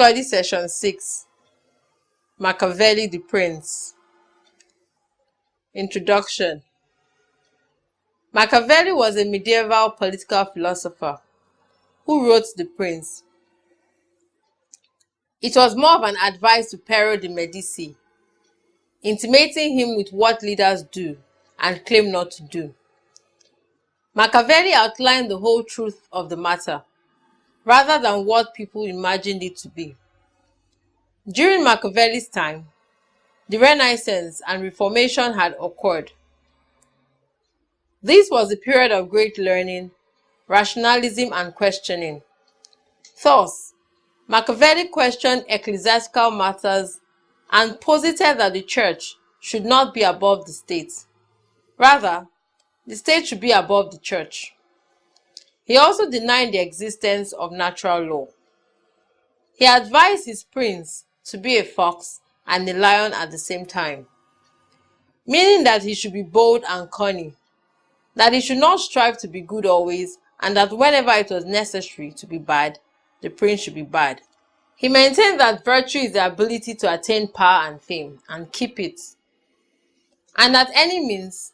Study Session 6, Machiavelli the Prince. Introduction. Machiavelli was a medieval political philosopher who wrote The Prince. It was more of an advice to Pero de Medici, intimating him with what leaders do and claim not to do. Machiavelli outlined the whole truth of the matter, rather than what people imagined it to be. During Machiavelli's time, the Renaissance and Reformation had occurred. This was a period of great learning, rationalism, and questioning. Thus, Machiavelli questioned ecclesiastical matters and posited that the church should not be above the state. Rather, the state should be above the church. He also denied the existence of natural law. He advised his prince to be a fox and a lion at the same time, meaning that he should be bold and cunning, that he should not strive to be good always, and that whenever it was necessary to be bad, the prince should be bad. He maintained that virtue is the ability to attain power and fame and keep it, and that any means,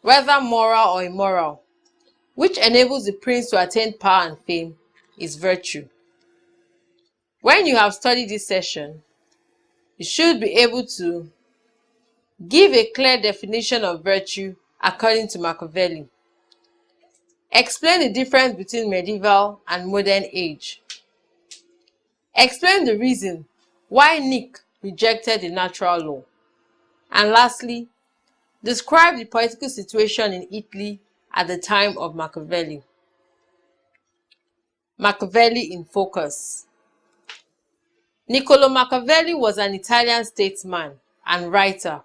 whether moral or immoral, which enables the prince to attain power and fame, is virtue. When you have studied this session, you should be able to give a clear definition of virtue according to Machiavelli. Explain the difference between medieval and modern age. Explain the reason why Nick rejected the natural law. And lastly, describe the political situation in Italy at the time of Machiavelli. Machiavelli in focus. Niccolò Machiavelli was an Italian statesman and writer,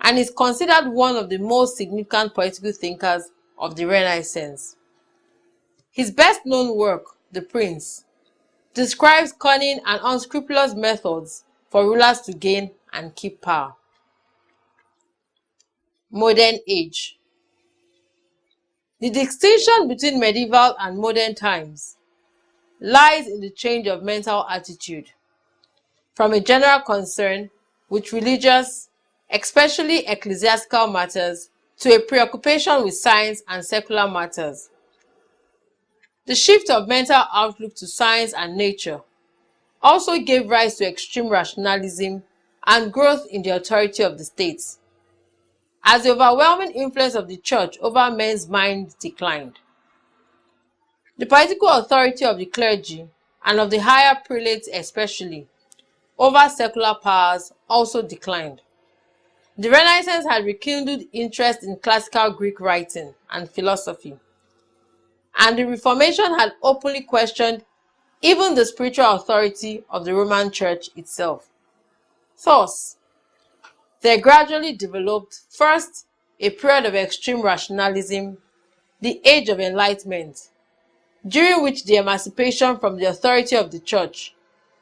and is considered one of the most significant political thinkers of the Renaissance. His best-known work, The Prince, describes cunning and unscrupulous methods for rulers to gain and keep power. Modern age. The distinction between medieval and modern times lies in the change of mental attitude from a general concern with religious, especially ecclesiastical matters, to a preoccupation with science and secular matters. The shift of mental outlook to science and nature also gave rise to extreme rationalism and growth in the authority of the state, as the overwhelming influence of the church over men's minds declined. The political authority of the clergy and of the higher prelates especially over secular powers also declined. The Renaissance had rekindled interest in classical Greek writing and philosophy, and the Reformation had openly questioned even the spiritual authority of the Roman Church itself. Thus, there gradually developed first a period of extreme rationalism, the Age of Enlightenment, during which the emancipation from the authority of the church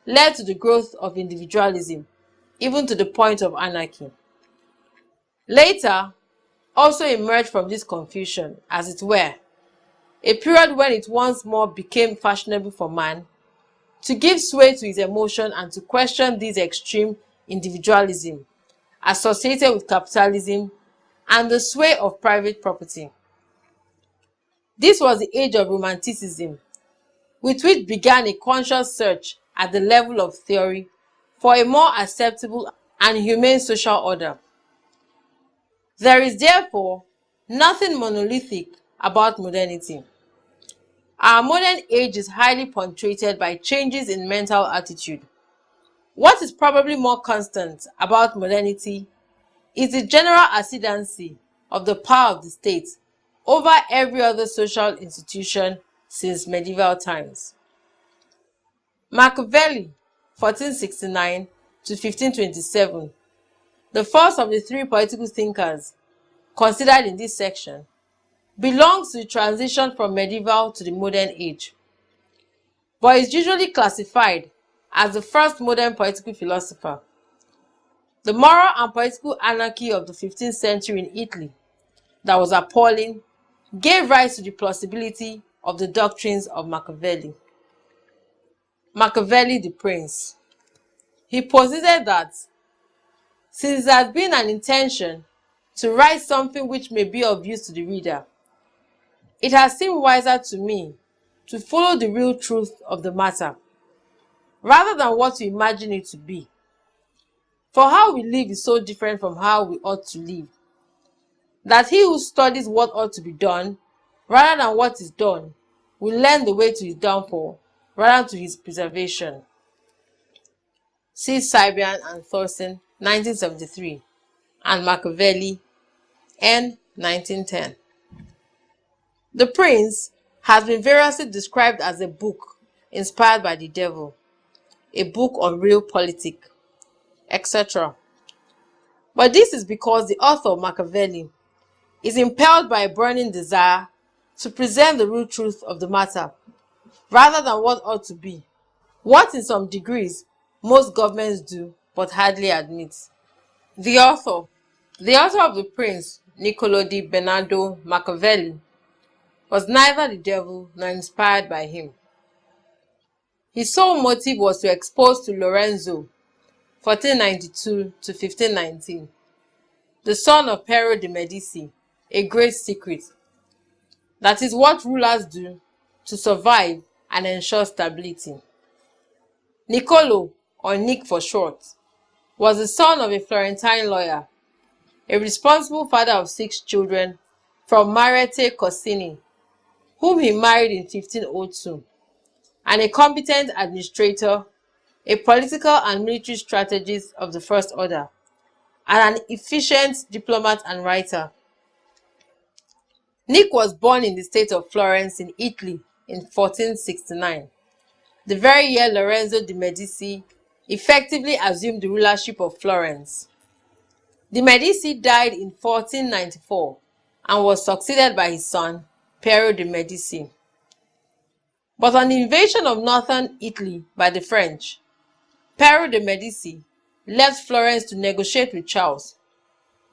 led to the growth of individualism, even to the point of anarchy. Later, also emerged from this confusion, as it were, a period when it once more became fashionable for man to give sway to his emotion and to question this extreme individualism associated with capitalism and the sway of private property. This was the age of Romanticism, with which began a conscious search at the level of theory for a more acceptable and humane social order. There is therefore nothing monolithic about modernity. Our modern age is highly punctuated by changes in mental attitude. What is probably more constant about modernity is the general ascendancy of the power of the state over every other social institution since medieval times. Machiavelli, 1469 to 1527, the first of the three political thinkers considered in this section, belongs to the transition from medieval to the modern age, but is usually classified as the first modern political philosopher. The moral and political anarchy of the 15th century in Italy that was appalling gave rise to the plausibility of the doctrines of Machiavelli. Machiavelli the Prince. He posited that since there has been an intention to write something which may be of use to the reader, it has seemed wiser to me to follow the real truth of the matter, rather than what we imagine it to be. For how we live is so different from how we ought to live, that he who studies what ought to be done, rather than what is done, will learn the way to his downfall, rather to his preservation. See Sabian and Thorson, 1973, and Machiavelli, N. 1910. The Prince has been variously described as a book inspired by the devil, a book on real politics, etc. But this is because the author, Machiavelli, is impelled by a burning desire to present the real truth of the matter, rather than what ought to be, what in some degrees most governments do but hardly admit. The author of The Prince, Niccolo di Bernardo Machiavelli, was neither the devil nor inspired by him. His sole motive was to expose to Lorenzo, 1492 to 1519, the son of Piero de' Medici, a great secret. That is what rulers do to survive and ensure stability. Niccolo, or Nick for short, was the son of a Florentine lawyer, a responsible father of 6 children from Mariette Corsini, whom he married in 1502, and a competent administrator, a political and military strategist of the first order, and an efficient diplomat and writer. Nick was born in the state of Florence in Italy in 1469, the very year Lorenzo de' Medici effectively assumed the rulership of Florence. De' Medici died in 1494 and was succeeded by his son, Piero de' Medici. But on the invasion of northern Italy by the French, Piero de' Medici left Florence to negotiate with Charles,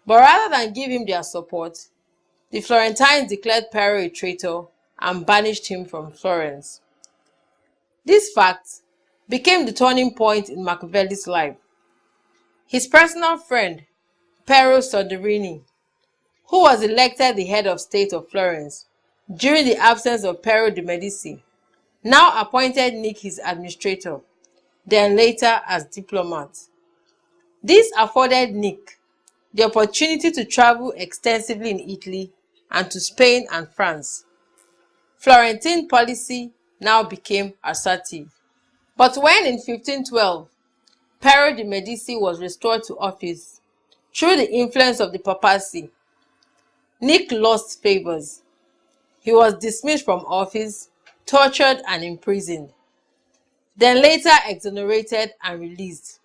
but rather than give him their support, the Florentines declared Piero a traitor and banished him from Florence. This fact became the turning point in Machiavelli's life. His personal friend, Piero Soderini, who was elected the head of state of Florence during the absence of Piero de' Medici, now appointed Nick his administrator, then later as diplomat. This afforded Nick the opportunity to travel extensively in Italy and to Spain and France. Florentine policy now became assertive. But when in 1512, Piero de' Medici was restored to office through the influence of the papacy, Nick lost favors. He was dismissed from office, tortured and imprisoned, then later exonerated and released.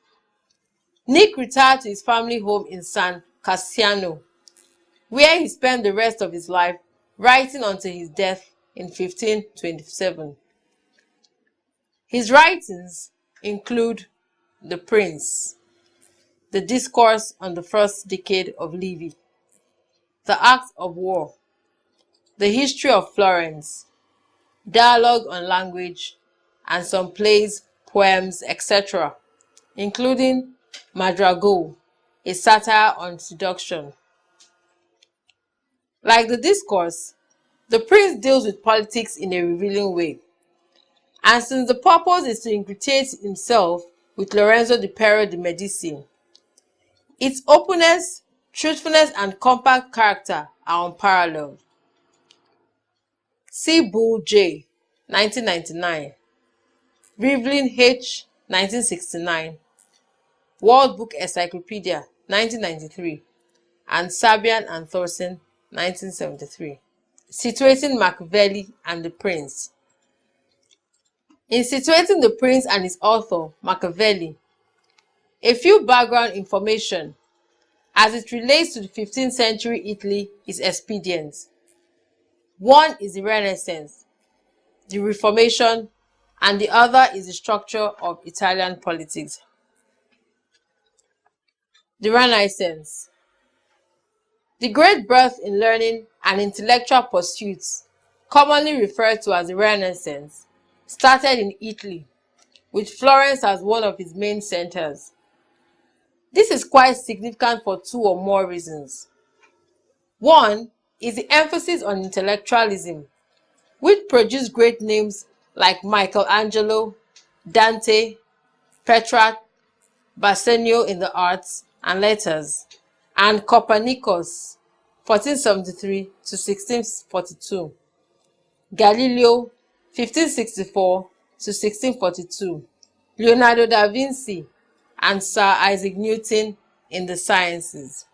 Nick retired to his family home in San Cassiano, where he spent the rest of his life writing until his death in 1527. His writings include The Prince, The Discourse on the First Decade of Livy, The Art of War, The History of Florence, Dialogue on Language, and some plays, poems, etc., including Madrago, a satire on seduction. Like The Discourse, The Prince deals with politics in a revealing way. And since the purpose is to ingratiate himself with Lorenzo di Piero de' Medici, its openness, truthfulness, and compact character are unparalleled. C. Bull J. 1999, Rivlin H. 1969, World Book Encyclopedia 1993, and Sabian and Thorson 1973. Situating Machiavelli and the Prince. In situating the Prince and his author, Machiavelli, a few background information as it relates to the 15th century Italy is expedient. One is the Renaissance, the Reformation, and the other is the structure of Italian politics. The Renaissance. The great birth in learning and intellectual pursuits, commonly referred to as the Renaissance, started in Italy with Florence as one of its main centers. This is quite significant for two or more reasons. One is the emphasis on intellectualism, which produced great names like Michelangelo, Dante, Petrarch, Bassanio in the arts and letters, and Copernicus, 1473 to 1642, Galileo, 1564 to 1642, Leonardo da Vinci, and Sir Isaac Newton in the sciences.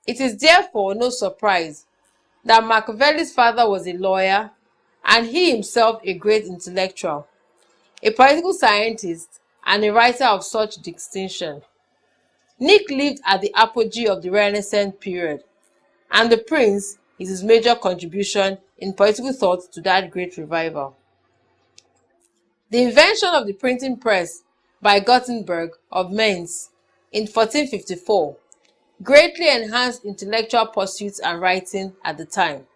It is therefore no surprise that Machiavelli's father was a lawyer and he himself a great intellectual, a political scientist, and a writer of such distinction. Nick lived at the apogee of the Renaissance period, and The Prince is his major contribution in political thought to that great revival. The invention of the printing press by Gutenberg of Mainz in 1454 greatly enhanced intellectual pursuits and writing at the time.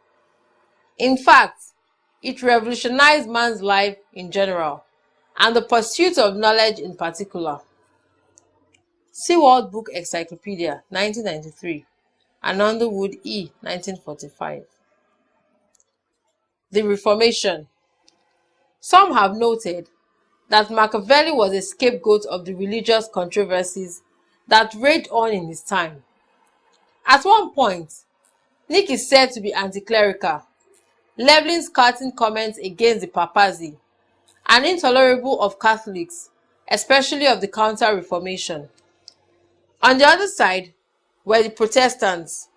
In fact, it revolutionized man's life in general, and the pursuit of knowledge in particular. See World Book Encyclopedia, 1993, and Underwood E., 1945. The Reformation. Some have noted that Machiavelli was a scapegoat of the religious controversies that raged on in his time. At one point, Nick is said to be anti-clerical, leveling scathing comments against the papacy, and intolerable of Catholics, especially of the Counter-Reformation. On the other side were the Protestants,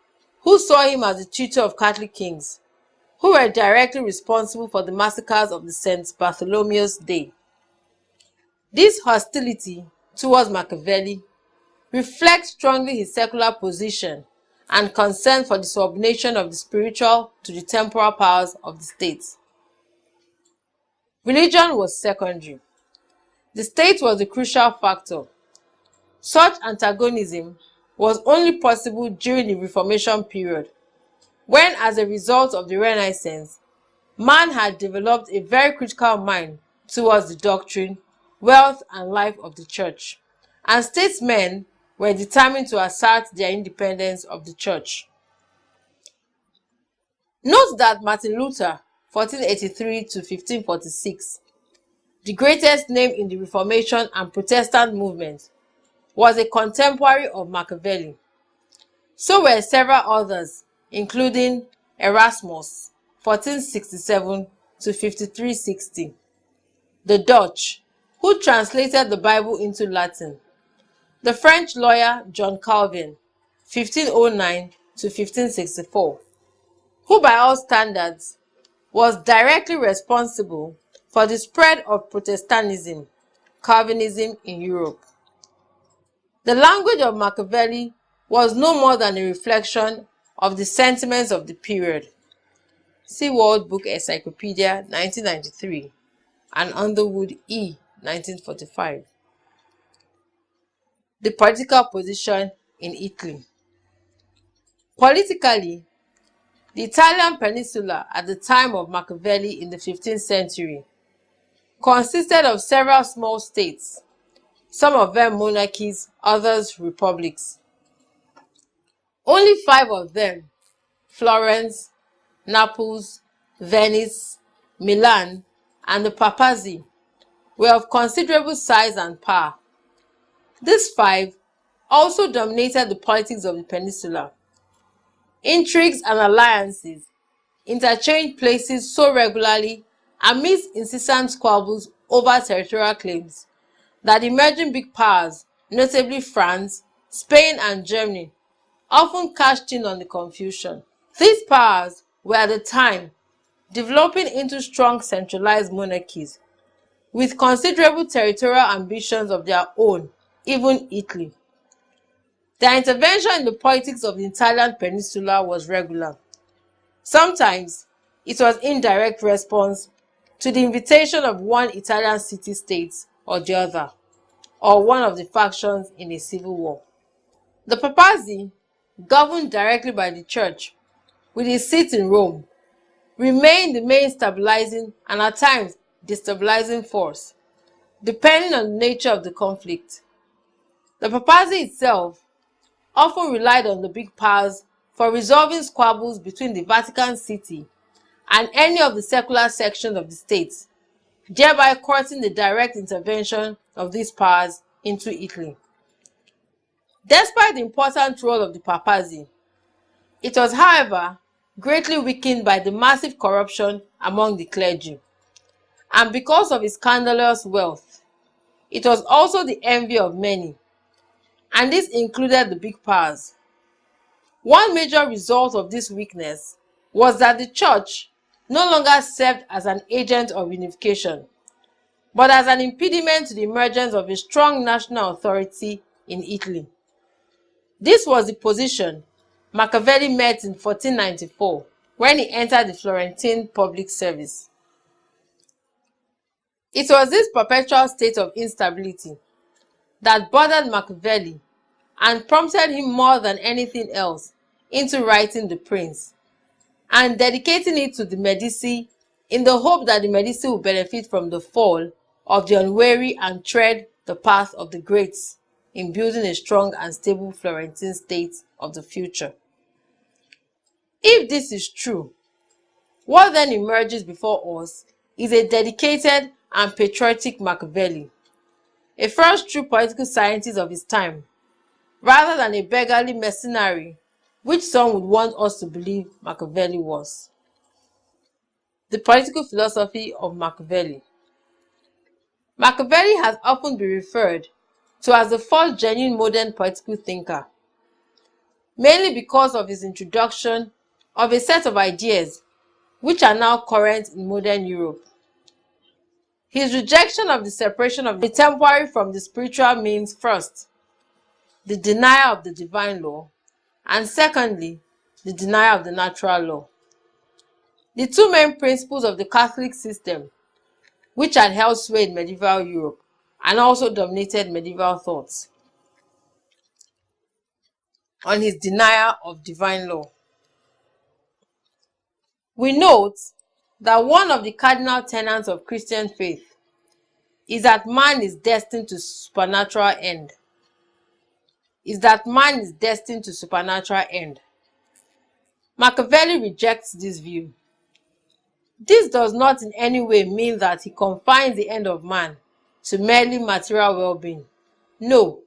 who saw him as the tutor of Catholic kings, who were directly responsible for the massacres of the St. Bartholomew's Day. This hostility towards Machiavelli reflects strongly his secular position and concern for the subordination of the spiritual to the temporal powers of the state. Religion was secondary. The state was the crucial factor. Such antagonism was only possible during the Reformation period, when, as a result of the Renaissance, man had developed a very critical mind towards the doctrine, wealth, and life of the church, and statesmen were determined to assert their independence of the church. Note that Martin Luther, 1483 to 1546, the greatest name in the Reformation and Protestant movement, was a contemporary of Machiavelli. So were several others, including Erasmus, 1467 to 5360, the Dutch, who translated the Bible into Latin, the French lawyer John Calvin, 1509 to 1564, who by all standards was directly responsible for the spread of Protestantism, Calvinism in Europe. The language of Machiavelli was no more than a reflection of the sentiments of the period. See World Book Encyclopedia, 1993, and Underwood E., 1945. The political position in Italy. Politically, the Italian peninsula at the time of Machiavelli in the 15th century consisted of several small states, some of them monarchies, others republics. Only 5 of them, Florence, Naples, Venice, Milan, and the papacy, were of considerable size and power. These 5 also dominated the politics of the peninsula. Intrigues and alliances interchanged places so regularly amidst incessant squabbles over territorial claims that emerging big powers, notably France, Spain, and Germany, often cashed in on the confusion. These powers were at the time developing into strong centralized monarchies with considerable territorial ambitions of their own, even Italy. Their intervention in the politics of the Italian peninsula was regular. Sometimes it was in direct response to the invitation of one Italian city-state or the other, or one of the factions in a civil war. The papacy, governed directly by the church, with its seat in Rome, remained the main stabilizing and at times destabilizing force. depending on the nature of the conflict. The papacy itself often relied on the big powers for resolving squabbles between the Vatican City and any of the secular sections of the state, thereby courting the direct intervention of these powers into Italy. Despite the important role of the papacy, it was, however, greatly weakened by the massive corruption among the clergy, and because of its scandalous wealth, it was also the envy of many, and this included the big powers. One major result of this weakness was that the church no longer served as an agent of unification, but as an impediment to the emergence of a strong national authority in Italy. This was the position Machiavelli met in 1494 when he entered the Florentine public service. It was this perpetual state of instability that bothered Machiavelli and prompted him more than anything else into writing The Prince and dedicating it to the Medici in the hope that the Medici would benefit from the fall of the unwary and tread the path of the greats in building a strong and stable Florentine state of the future. If this is true, what then emerges before us is a dedicated and patriotic Machiavelli, a first true political scientist of his time, rather than a beggarly mercenary, which some would want us to believe Machiavelli was. The political philosophy of Machiavelli. Machiavelli has often been referred to as the first genuine modern political thinker, mainly because of his introduction of a set of ideas which are now current in modern Europe. His rejection of the separation of the temporary from the spiritual means, first, the denial of the divine law, and secondly, the denial of the natural law. The two main principles of the Catholic system, which had held sway in medieval Europe and also dominated medieval thoughts. On his denial of divine law. We note that one of the cardinal tenets of Christian faith is that man is destined to supernatural end. Machiavelli rejects this view. This does not in any way mean that he confines the end of man to merely material well-being. No.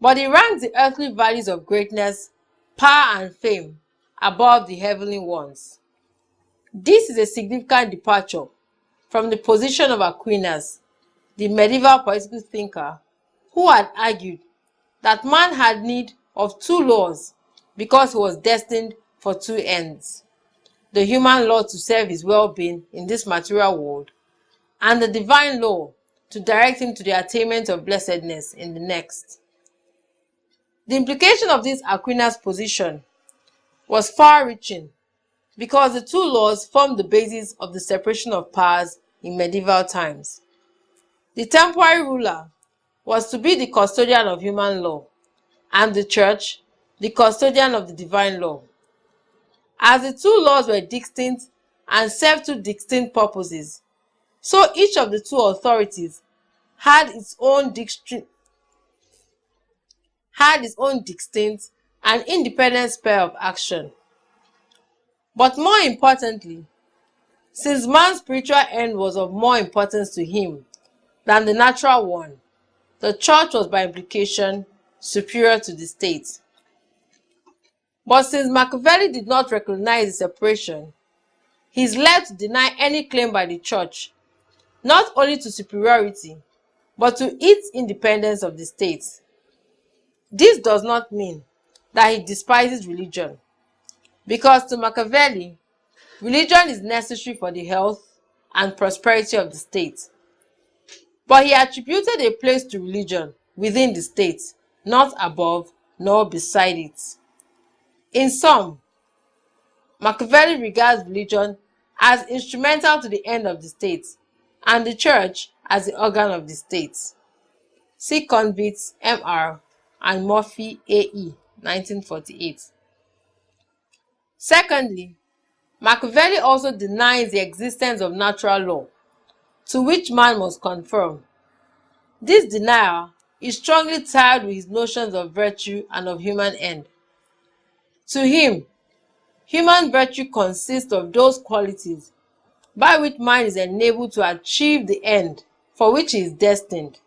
But he ranks the earthly values of greatness, power, and fame above the heavenly ones. This is a significant departure from the position of Aquinas, the medieval political thinker, who had argued that man had need of two laws because he was destined for two ends: the human law to serve his well-being in this material world, and the divine law to direct him to the attainment of blessedness in the next. The implication of this Aquinas position was far-reaching because the two laws formed the basis of the separation of powers in medieval times. The temporary ruler was to be the custodian of human law, and the church the custodian of the divine law. As the two laws were distinct and served two distinct purposes, so each of the two authorities had its own distinct and independent sphere of action. But more importantly, since man's spiritual end was of more importance to him than the natural one, the church was by implication superior to the state. But since Machiavelli did not recognize the separation, he is led to deny any claim by the church, not only to superiority, but to its independence of the state. This does not mean that he despises religion, because to Machiavelli, religion is necessary for the health and prosperity of the state. But he attributed a place to religion within the state, not above nor beside it. In sum, Machiavelli regards religion as instrumental to the end of the state, and the church as the organ of the state. See Convicts, M.R. and Murphy, A.E., 1948. Secondly, Machiavelli also denies the existence of natural law, to which man must conform. This denial is strongly tied with his notions of virtue and of human end. To him, human virtue consists of those qualities by which man is enabled to achieve the end for which he is destined.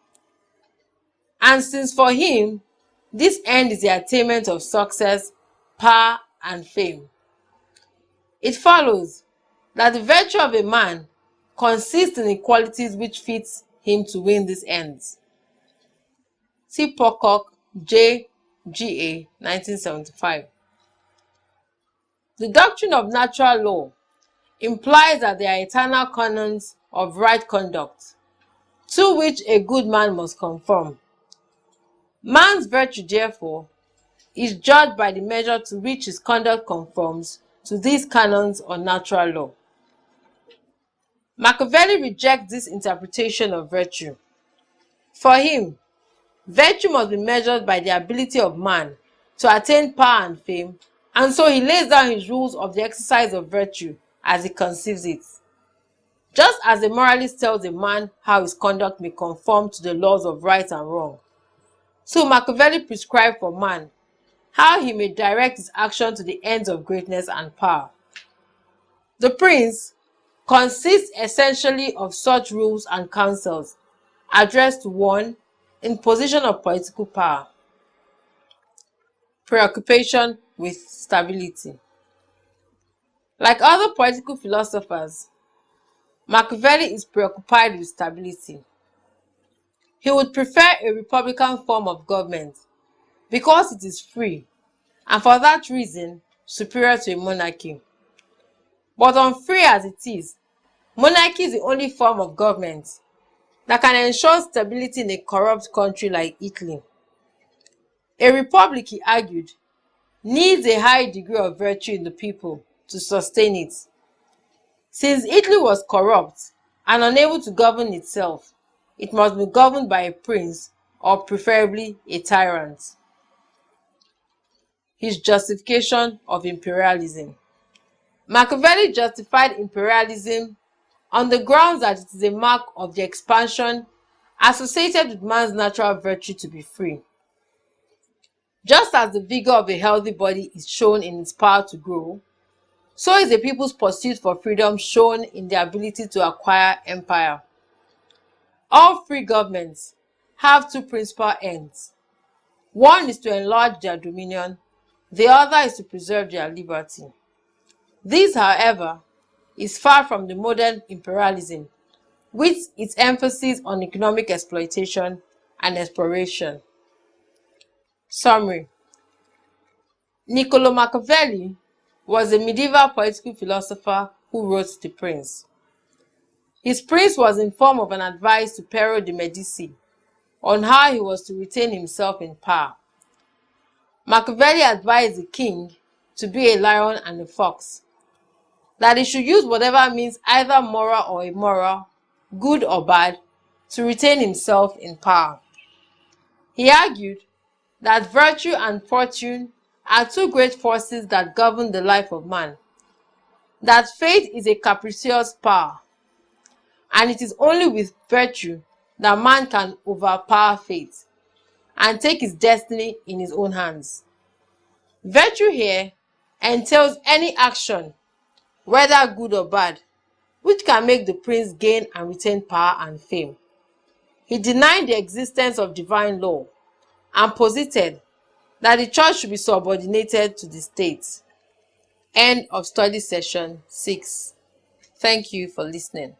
And since for him, this end is the attainment of success, power, and fame, it follows that the virtue of a man consists in the qualities which fit him to win these ends. See Pocock, J. G. A. 1975. The doctrine of natural law implies that there are eternal canons of right conduct, to which a good man must conform. Man's virtue, therefore, is judged by the measure to which his conduct conforms to these canons or natural law. Machiavelli rejects this interpretation of virtue. For him, virtue must be measured by the ability of man to attain power and fame, and so he lays down his rules of the exercise of virtue as he conceives it. Just as a moralist tells a man how his conduct may conform to the laws of right and wrong, so Machiavelli prescribed for man how he may direct his action to the ends of greatness and power. The prince consists essentially of such rules and counsels addressed to one in position of political power. Preoccupation with stability. Like other political philosophers, Machiavelli is preoccupied with stability. He would prefer a republican form of government because it is free and for that reason superior to a monarchy. But unfree as it is, monarchy is the only form of government that can ensure stability in a corrupt country like Italy. A republic, he argued, needs a high degree of virtue in the people to sustain it. Since Italy was corrupt and unable to govern itself, it must be governed by a prince or preferably a tyrant. His justification of imperialism. Machiavelli justified imperialism on the grounds that it is a mark of the expansion associated with man's natural virtue to be free. Just as the vigor of a healthy body is shown in its power to grow, so is a people's pursuit for freedom shown in their ability to acquire empire. All free governments have two principal ends. One is to enlarge their dominion, the other is to preserve their liberty. This, however, is far from the modern imperialism, with its emphasis on economic exploitation and exploration. Summary. Niccolò Machiavelli was a medieval political philosopher who wrote The Prince. His prince was in form of an advice to Pero de' Medici on how he was to retain himself in power. Machiavelli advised the king to be a lion and a fox, that he should use whatever means, either moral or immoral, good or bad, to retain himself in power. He argued that virtue and fortune are two great forces that govern the life of man, that fate is a capricious power, and it is only with virtue that man can overpower fate and take his destiny in his own hands. Virtue here entails any action, whether good or bad, which can make the prince gain and retain power and fame. He denied the existence of divine law and posited that the church should be subordinated to the state. End of study session 6. Thank you for listening.